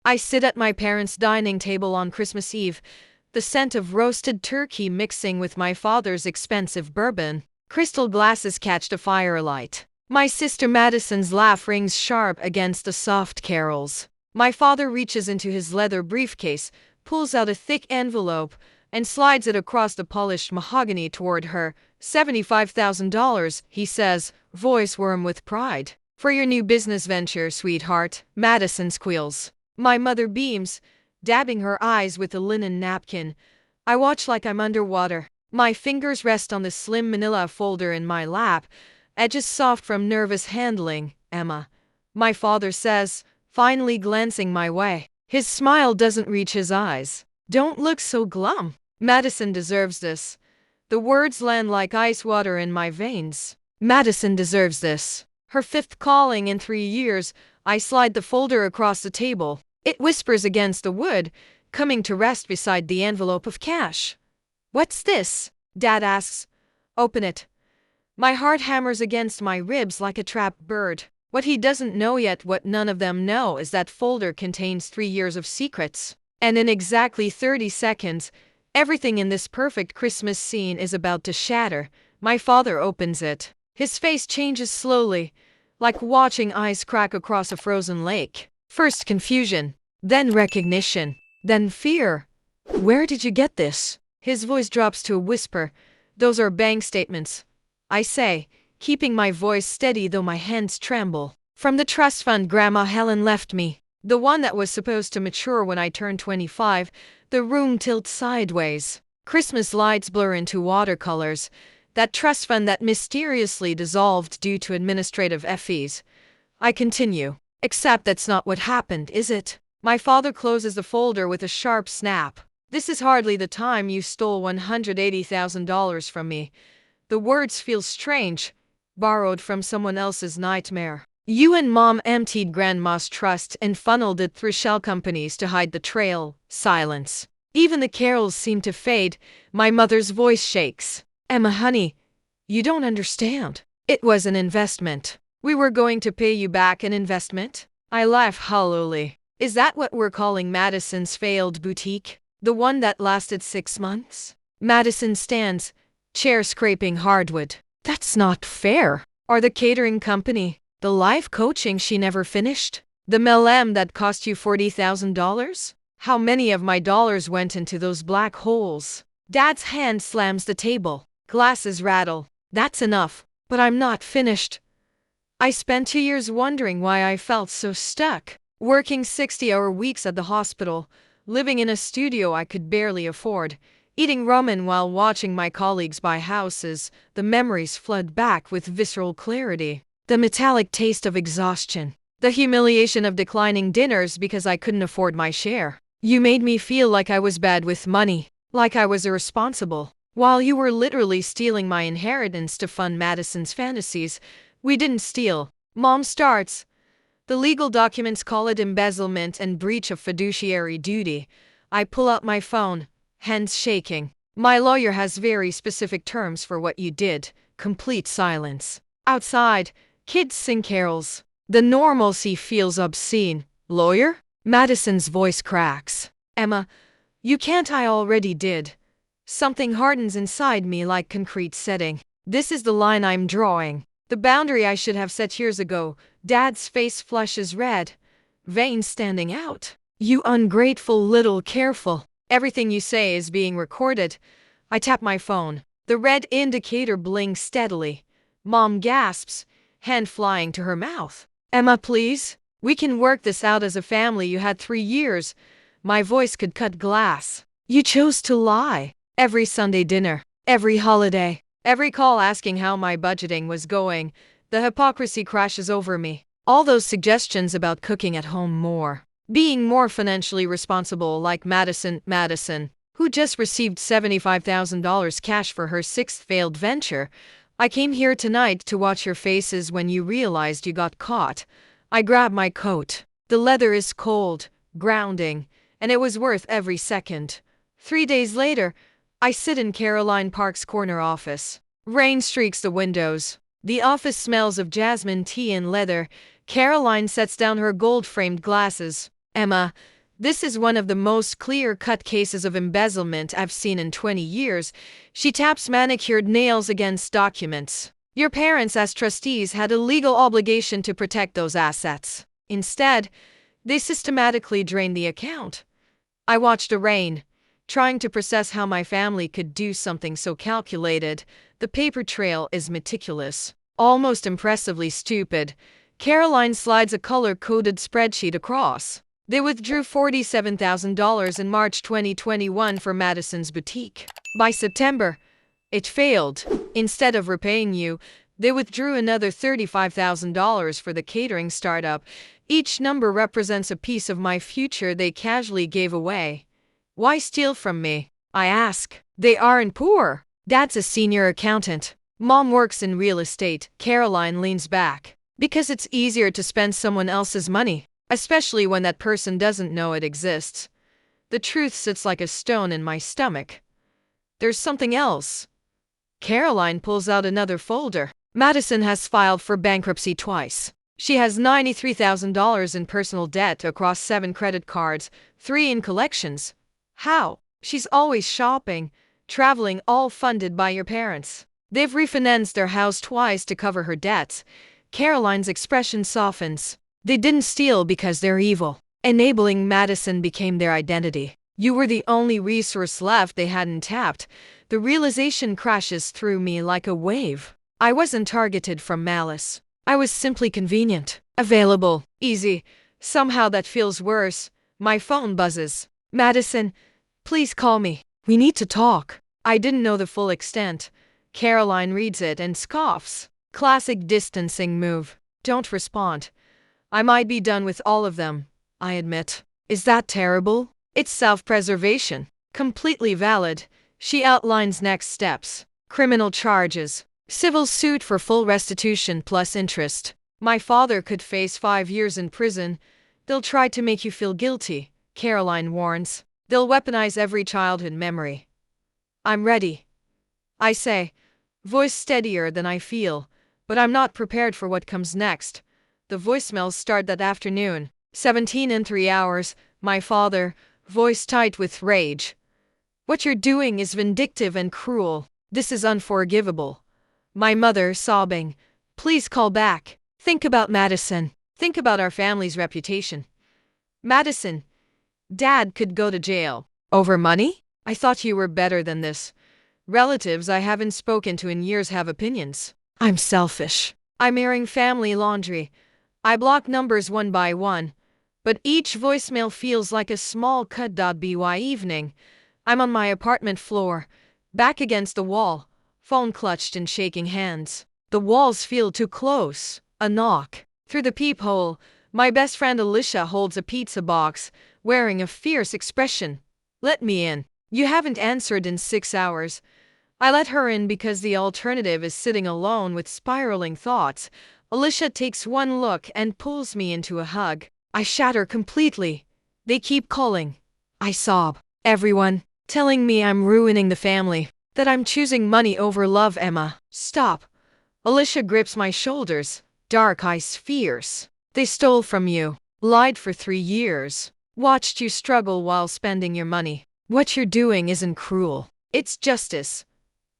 I sit at my parents' dining table on Christmas Eve, the scent of roasted turkey mixing with my father's expensive bourbon. Crystal glasses catch the firelight. My sister Madison's laugh rings sharp against the soft carols. My father reaches into his leather briefcase, pulls out a thick envelope, and slides it across the polished mahogany toward her. $75,000, he says, voice warm with pride. For your new business venture, sweetheart, Madison squeals. My mother beams, dabbing her eyes with a linen napkin. I watch like I'm underwater. My fingers rest on the slim manila folder in my lap, edges soft from nervous handling. Emma, my father says, finally glancing my way. His smile doesn't reach his eyes. Don't look so glum. Madison deserves this. The words land like ice water in my veins. Madison deserves this. Her fifth calling in 3 years. I slide the folder across the table. It whispers against the wood, coming to rest beside the envelope of cash. What's this? Dad asks. Open it. My heart hammers against my ribs like a trapped bird. What he doesn't know yet, what none of them know, is that folder contains 3 years of secrets. And in exactly 30 seconds, everything in this perfect Christmas scene is about to shatter. My father opens it. His face changes slowly, like watching ice crack across a frozen lake. First confusion, then recognition, then fear. Where did you get this? His voice drops to a whisper. Those are bank statements, I say, keeping my voice steady though my hands tremble. From the trust fund Grandma Helen left me. The one that was supposed to mature when I turned 25. The room tilts sideways. Christmas lights blur into watercolors. That trust fund that mysteriously dissolved due to administrative fees. I continue. Except that's not what happened, is it? My father closes the folder with a sharp snap. This is hardly the time you stole $180,000 from me. The words feel strange, borrowed from someone else's nightmare. You and Mom emptied Grandma's trust and funneled it through shell companies to hide the trail. Silence. Even the carols seem to fade. My mother's voice shakes. Emma, honey, you don't understand. It was an investment. We were going to pay you back an investment? I laugh hollowly. Is that what we're calling Madison's failed boutique? The one that lasted 6 months? Madison stands, chair scraping hardwood. That's not fair. Or the catering company? The life coaching she never finished? The MLM that cost you $40,000? How many of my dollars went into those black holes? Dad's hand slams the table. Glasses rattle. That's enough. But I'm not finished. I spent 2 years wondering why I felt so stuck. Working 60-hour weeks at the hospital, living in a studio I could barely afford, eating ramen while watching my colleagues buy houses. The memories flood back with visceral clarity. The metallic taste of exhaustion. The humiliation of declining dinners because I couldn't afford my share. You made me feel like I was bad with money, like I was irresponsible. While you were literally stealing my inheritance to fund Madison's fantasies. We didn't steal. Mom starts. The legal documents call it embezzlement and breach of fiduciary duty. I pull out my phone, hands shaking. My lawyer has very specific terms for what you did. Complete silence. Outside, kids sing carols. The normalcy feels obscene. Lawyer? Madison's voice cracks. Emma, you can't. I already did. Something hardens inside me like concrete setting. This is the line I'm drawing. The boundary I should have set years ago. Dad's face flushes red, veins standing out. You ungrateful little careful. Everything you say is being recorded. I tap my phone. The red indicator blinks steadily. Mom gasps, hand flying to her mouth. Emma, please. We can work this out as a family. You had 3 years. My voice could cut glass. You chose to lie. Every Sunday dinner, every holiday, every call asking how my budgeting was going. The hypocrisy crashes over me. All those suggestions about cooking at home more. Being more financially responsible like Madison, who just received $75,000 cash for her 6th failed venture. I came here tonight to watch your faces when you realized you got caught. I grab my coat. The leather is cold, grounding, and it was worth every second. 3 days later, I sit in Caroline Park's corner office. Rain streaks the windows. The office smells of jasmine tea and leather. Caroline sets down her gold-framed glasses. Emma, This is one of the most clear-cut cases of embezzlement I've seen in 20 years. She taps manicured nails against documents. Your parents, as trustees, had a legal obligation to protect those assets. Instead, they systematically drained the account. I watched a rain, trying to process how my family could do something so calculated. The paper trail is meticulous, almost impressively stupid. Caroline slides a color-coded spreadsheet across. They withdrew $47,000 in March 2021 for Madison's boutique. By September, it failed. Instead of repaying you, they withdrew another $35,000 for the catering startup. Each number represents a piece of my future they casually gave away. Why steal from me? I ask. They aren't poor. Dad's a senior accountant. Mom works in real estate. Caroline leans back. Because it's easier to spend someone else's money, especially when that person doesn't know it exists. The truth sits like a stone in my stomach. There's something else. Caroline pulls out another folder. Madison has filed for bankruptcy twice. She has $93,000 in personal debt across 7 credit cards, 3 in collections. How? She's always shopping, traveling, all funded by your parents. They've refinanced their house twice to cover her debts. Caroline's expression softens. They didn't steal because they're evil. Enabling Madison became their identity. You were the only resource left they hadn't tapped. The realization crashes through me like a wave. I wasn't targeted from malice. I was simply convenient, available, easy. Somehow that feels worse. My phone buzzes. Madison, please call me. We need to talk. I didn't know the full extent. Caroline reads it and scoffs. Classic distancing move. Don't respond. I might be done with all of them, I admit. Is that terrible? It's self-preservation. Completely valid. She outlines next steps. Criminal charges. Civil suit for full restitution plus interest. My father could face 5 years in prison. They'll try to make you feel guilty, Caroline warns. They'll weaponize every childhood memory. I'm ready, I say, voice steadier than I feel, but I'm not prepared for what comes next. The voicemails start that afternoon. 17 in 3 hours. My father, voice tight with rage. What you're doing is vindictive and cruel. This is unforgivable. My mother, sobbing. Please call back. Think about Madison. Think about our family's reputation. Madison, Dad could go to jail. Over money? I thought you were better than this. Relatives I haven't spoken to in years have opinions. I'm selfish. I'm airing family laundry. I block numbers one by one. But each voicemail feels like a small cut. By evening, I'm on my apartment floor, back against the wall, phone clutched in shaking hands. The walls feel too close. A knock. Through the peephole, my best friend Alicia holds a pizza box, wearing a fierce expression. Let me in. You haven't answered in 6 hours. I let her in because the alternative is sitting alone with spiraling thoughts. Alicia takes one look and pulls me into a hug. I shatter completely. They keep calling. I sob. Everyone, telling me I'm ruining the family, that I'm choosing money over love. Emma, stop. Alicia grips my shoulders, dark eyes fierce. They stole from you, lied for 3 years, watched you struggle while spending your money. What you're doing isn't cruel. It's justice.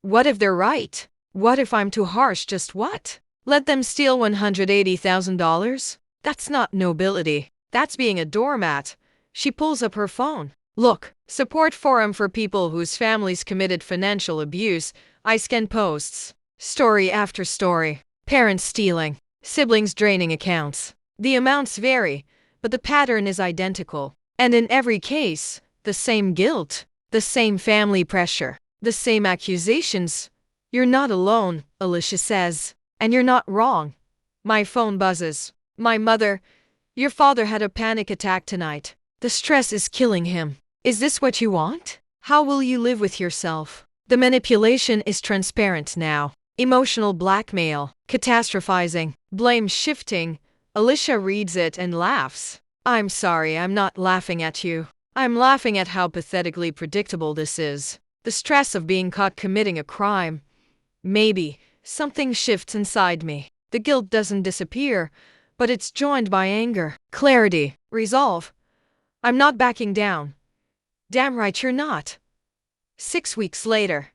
What if they're right? What if I'm too harsh? Just what? Let them steal $180,000? That's not nobility. That's being a doormat. She pulls up her phone. Look, support forum for people whose families committed financial abuse. I scan posts. Story after story. Parents stealing. Siblings draining accounts. The amounts vary, but the pattern is identical. And in every case, the same guilt, the same family pressure, the same accusations. You're not alone, Alicia says. And you're not wrong. My phone buzzes. My mother, your father had a panic attack tonight. The stress is killing him. Is this what you want? How will you live with yourself? The manipulation is transparent now. Emotional blackmail, catastrophizing, blame shifting. Alicia reads it and laughs. I'm sorry, I'm not laughing at you. I'm laughing at how pathetically predictable this is. The stress of being caught committing a crime. Maybe something shifts inside me. The guilt doesn't disappear, but it's joined by anger, clarity, resolve. I'm not backing down. Damn right you're not. 6 weeks later.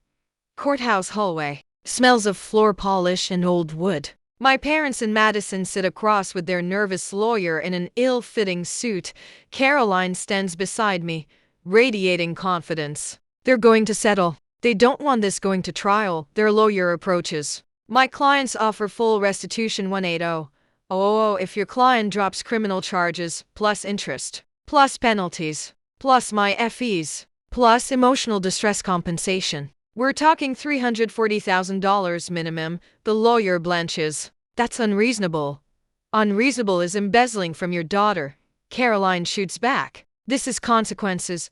Courthouse hallway. Smells of floor polish and old wood. My parents and Madison sit across with their nervous lawyer in an ill-fitting suit. Caroline stands beside me, radiating confidence. They're going to settle. They don't want this going to trial, their lawyer approaches. My clients offer full restitution 180. Oh, if your client drops criminal charges, plus interest, plus penalties, plus my fees, plus emotional distress compensation. We're talking $340,000 minimum, the lawyer blanches. That's unreasonable. Unreasonable is embezzling from your daughter. Caroline shoots back. This is consequences.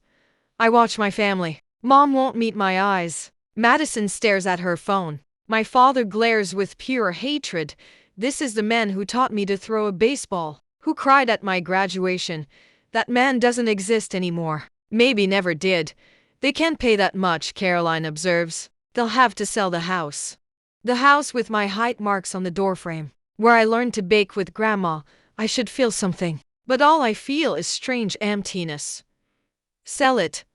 I watch my family. Mom won't meet my eyes. Madison stares at her phone. My father glares with pure hatred. This is the man who taught me to throw a baseball, who cried at my graduation. That man doesn't exist anymore. Maybe never did. They can't pay that much, Caroline observes. They'll have to sell the house. The house with my height marks on the doorframe. Where I learned to bake with Grandma. I should feel something. But all I feel is strange emptiness. Sell it.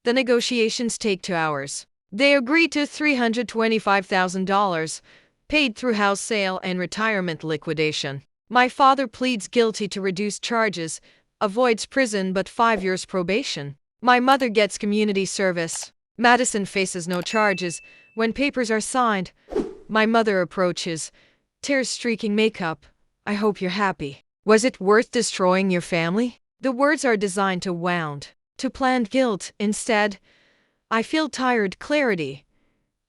The negotiations take 2 hours. They agree to $325,000, paid through house sale and retirement liquidation. My father pleads guilty to reduced charges, avoids prison but 5 years probation. My mother gets community service. Madison faces no charges. When papers are signed, my mother approaches, tears streaking makeup. I hope you're happy. Was it worth destroying your family? The words are designed to wound, to plant guilt. Instead, I feel tired clarity.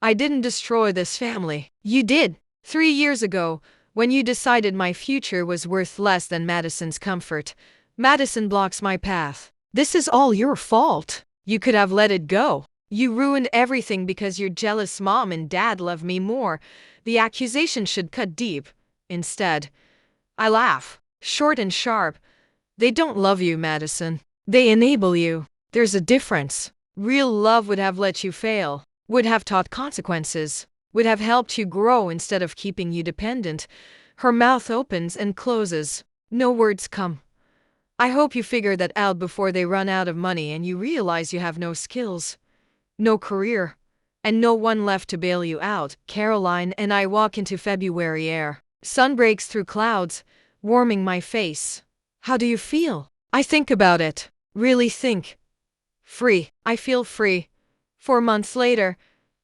I didn't destroy this family. You did. 3 years ago, when you decided my future was worth less than Madison's comfort. Madison blocks my path. This is all your fault. You could have let it go. You ruined everything because your jealous mom and dad love me more. The accusation should cut deep. Instead, I laugh, short and sharp. They don't love you, Madison. They enable you. There's a difference. Real love would have let you fail, would have taught consequences, would have helped you grow instead of keeping you dependent. Her mouth opens and closes. No words come. I hope you figure that out before they run out of money and you realize you have no skills, no career, and no one left to bail you out. Caroline and I walk into February air. Sun breaks through clouds, warming my face. How do you feel? I think about it. Really think. Free. I feel free. 4 months later,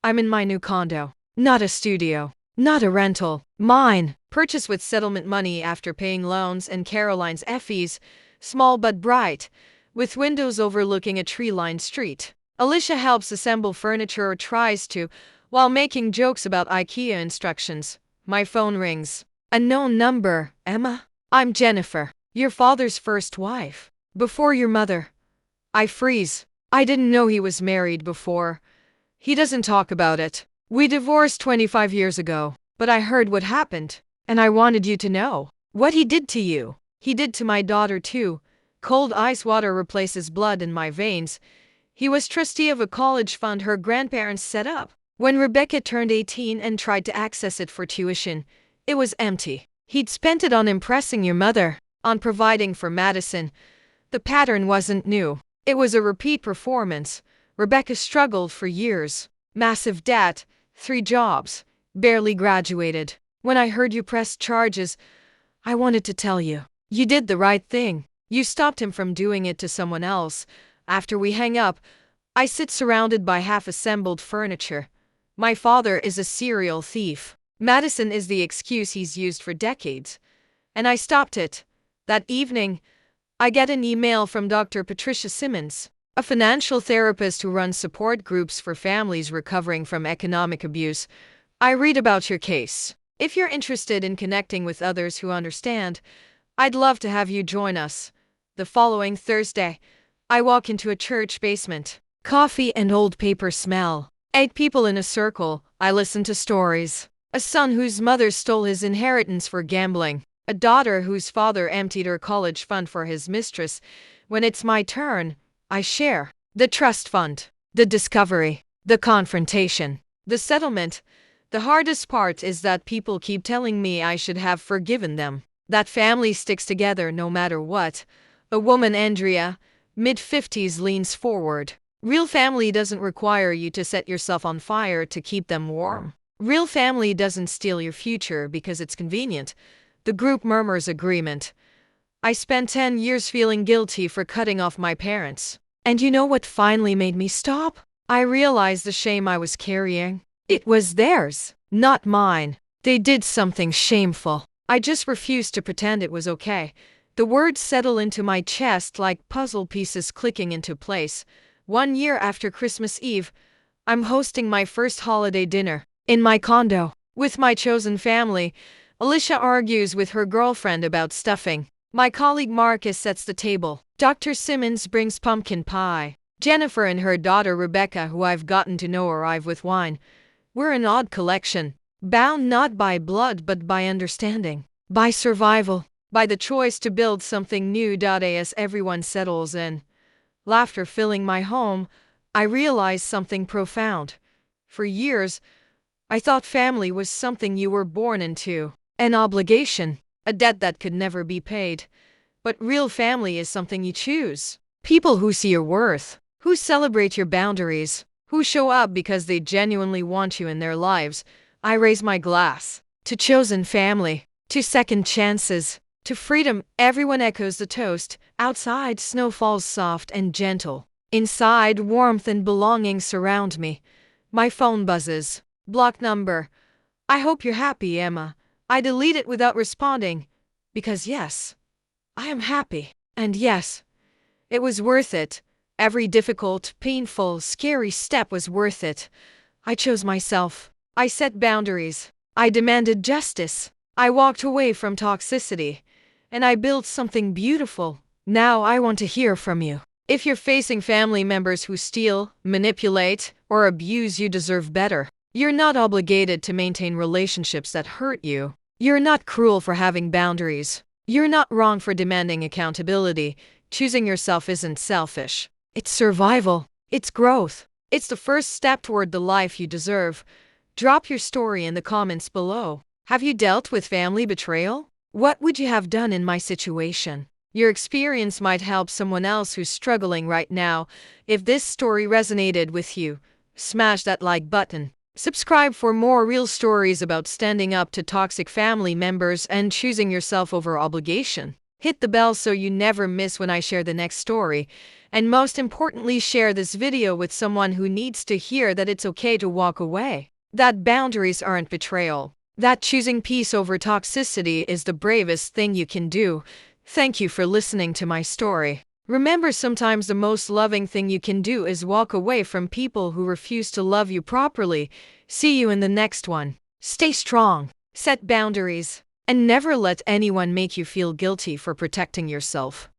I'm in my new condo. Not a studio. Not a rental. Mine. Purchased with settlement money after paying loans and Caroline's fees. Small but bright, with windows overlooking a tree-lined street. Alicia helps assemble furniture or tries to, while making jokes about IKEA instructions. My phone rings. Unknown number. Emma? I'm Jennifer, your father's first wife. Before your mother. I freeze. I didn't know he was married before. He doesn't talk about it. We divorced 25 years ago, but I heard what happened, and I wanted you to know what he did to you. He did to my daughter too. Cold ice water replaces blood in my veins. He was trustee of a college fund her grandparents set up. When Rebecca turned 18 and tried to access it for tuition, it was empty. He'd spent it on impressing your mother, on providing for Madison. The pattern wasn't new. It was a repeat performance. Rebecca struggled for years. Massive debt, 3 jobs, barely graduated. When I heard you pressed charges, I wanted to tell you. You did the right thing. You stopped him from doing it to someone else. After we hang up, I sit surrounded by half-assembled furniture. My father is a serial thief. Madison is the excuse he's used for decades. And I stopped it. That evening, I get an email from Dr. Patricia Simmons, a financial therapist who runs support groups for families recovering from economic abuse. I read about your case. If you're interested in connecting with others who understand, I'd love to have you join us. The following Thursday, I walk into a church basement. Coffee and old paper smell. 8 people in a circle. I listen to stories. A son whose mother stole his inheritance for gambling. A daughter whose father emptied her college fund for his mistress. When it's my turn, I share. The trust fund. The discovery. The confrontation. The settlement. The hardest part is that people keep telling me I should have forgiven them. That family sticks together no matter what. A woman, Andrea, mid-50s, leans forward. Real family doesn't require you to set yourself on fire to keep them warm. Real family doesn't steal your future because it's convenient. The group murmurs agreement. I spent 10 years feeling guilty for cutting off my parents. And you know what finally made me stop? I realized the shame I was carrying. It was theirs, not mine. They did something shameful. I just refused to pretend it was okay. The words settle into my chest like puzzle pieces clicking into place. 1 year after Christmas Eve, I'm hosting my first holiday dinner in my condo with my chosen family. Alicia argues with her girlfriend about stuffing. My colleague Marcus sets the table. Dr. Simmons brings pumpkin pie. Jennifer and her daughter Rebecca, who I've gotten to know, arrive with wine. We're an odd collection, bound not by blood but by understanding, by survival, by the choice to build something new. As everyone settles in, laughter filling my home, I realize something profound. For years, I thought family was something you were born into, an obligation, a debt that could never be paid. But real family is something you choose. People who see your worth, who celebrate your boundaries, who show up because they genuinely want you in their lives. I raise my glass to chosen family, to second chances, to freedom. Everyone echoes the toast. Outside, snow falls soft and gentle. Inside, warmth and belonging surround me. My phone buzzes. Block number. I hope you're happy, Emma. I delete it without responding. Because yes, I am happy. And yes, it was worth it. Every difficult, painful, scary step was worth it. I chose myself. I set boundaries. I demanded justice. I walked away from toxicity. And I built something beautiful. Now I want to hear from you. If you're facing family members who steal, manipulate, or abuse, you deserve better. You're not obligated to maintain relationships that hurt you. You're not cruel for having boundaries. You're not wrong for demanding accountability. Choosing yourself isn't selfish. It's survival. It's growth. It's the first step toward the life you deserve. Drop your story in the comments below. Have you dealt with family betrayal? What would you have done in my situation? Your experience might help someone else who's struggling right now. If this story resonated with you, smash that like button. Subscribe for more real stories about standing up to toxic family members and choosing yourself over obligation. Hit the bell so you never miss when I share the next story. And most importantly, share this video with someone who needs to hear that it's okay to walk away. That boundaries aren't betrayal. That choosing peace over toxicity is the bravest thing you can do. Thank you for listening to my story. Remember, sometimes the most loving thing you can do is walk away from people who refuse to love you properly. See you in the next one. Stay strong, set boundaries, and never let anyone make you feel guilty for protecting yourself.